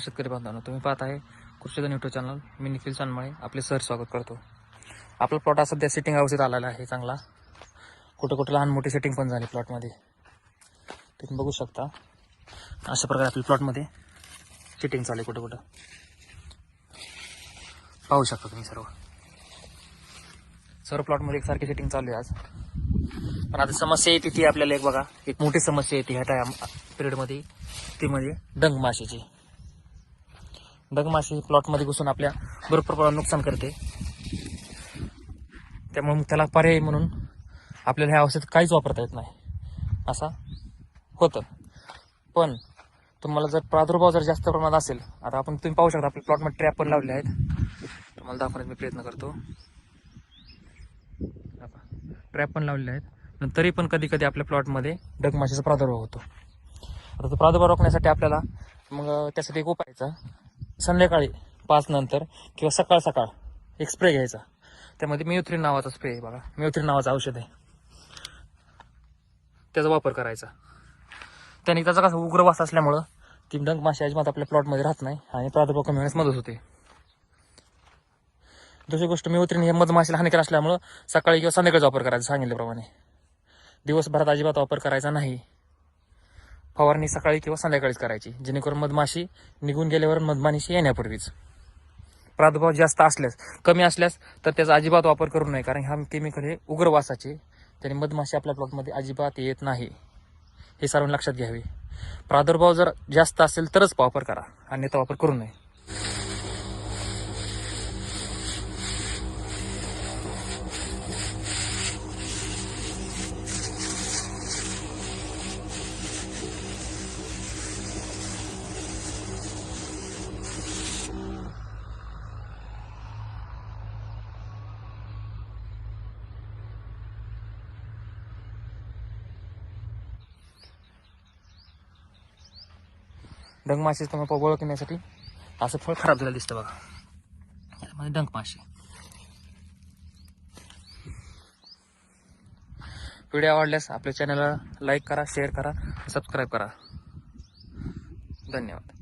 शेतकरी बांधवांनो, तुम्ही पाहत आहे कृषीधन यूट्यूब चॅनल. मी निखिल चांदमाळे आपले सर स्वागत करतो. आपला प्लॉट हा सध्या सेटिंग अवस्थेत आलेला आहे. चांगला कुठं कुठं लहान मोठी सेटिंग पण झाली प्लॉटमध्ये. तुम्ही बघू शकता अशा प्रकारे आपल्या प्लॉटमध्ये सेटिंग चालू आहे. कुठं कुठं पाहू शकता तुम्ही सर्व प्लॉटमध्ये एकसारखी सेटिंग चालू आहे आज. पण आता समस्या येते ती आपल्याला एक बघा, एक मोठी समस्या येते ह्या पिरियडमध्ये, ती म्हणजे डंग माशीची. डंग माशी प्लॉटमध्ये घुसून आपल्या भरपूर प्रमाणात नुकसान करते. त्यामुळे त्याला पर्याय म्हणून आपल्याला ह्या औषध काहीच वापरता येत नाही असं होतं. पण तुम्हाला जर प्रादुर्भाव जर जास्त प्रमाणात असेल, आता आपण तुम्ही पाहू शकता आपल्या प्लॉटमध्ये ट्रॅप पण लावले आहेत. तुम्हाला दाखवण्याचा मी प्रयत्न करतो. ट्रॅप पण लावलेले आहेत, पण तरी पण कधी कधी आपल्या प्लॉटमध्ये डंग माशीचा प्रादुर्भाव होतो. आता तो प्रादुर्भाव रोखण्यासाठी आपल्याला मग त्यासाठी एक उपायचा, संध्याकाळी 5 नंतर किंवा सकाळ सकाळ एक स्प्रे घ्यायचा. त्यामध्ये मिओथ्रिन नावाचा स्प्रे आहे बघा, मिओथ्रिन नावाचं औषध आहे, त्याचा वापर करायचा. त्याने त्याचा कसा उग्र वास असल्यामुळं ती डंग माशी अजिबात आपल्या प्लॉटमध्ये राहत नाही आणि प्रादुर्भाव कमी होण्यास मदत होते. दुसरी गोष्ट, मिओथ्रिन हे मधमाशीला हानिकार असल्यामुळं सकाळी किंवा संध्याकाळीचा वापर करायचा सांगितल्याप्रमाणे. दिवसभरात अजिबात वापर करायचा नाही. फवारणी सकाळी किंवा संध्याकाळीच करायची, जेणेकरून मधमाशी निघून गेल्यावर मधमाशी येण्यापूर्वीच. प्रादुर्भाव जास्त असल्यास, कमी असल्यास तर त्याचा अजिबात वापर करू नये, कारण हा केमिकल हे उग्र वासाचे, त्याने मधमाशी आपल्या प्लॉटमध्ये अजिबात येत नाही, हे सर्वांनी लक्षात घ्यावे. प्रादुर्भाव जर जास्त असेल तरच वापर करा, अन्यथा वापर करू नये. डंग माशी तुम्हाला ओळखण्यासाठी असं फळ खराब झालेलं दिसतं बघा, यामध्ये डंग माशी. व्हिडिओ आवडल्यास आपल्या चॅनलला लाईक करा, शेअर करा, सबस्क्राईब करा. धन्यवाद.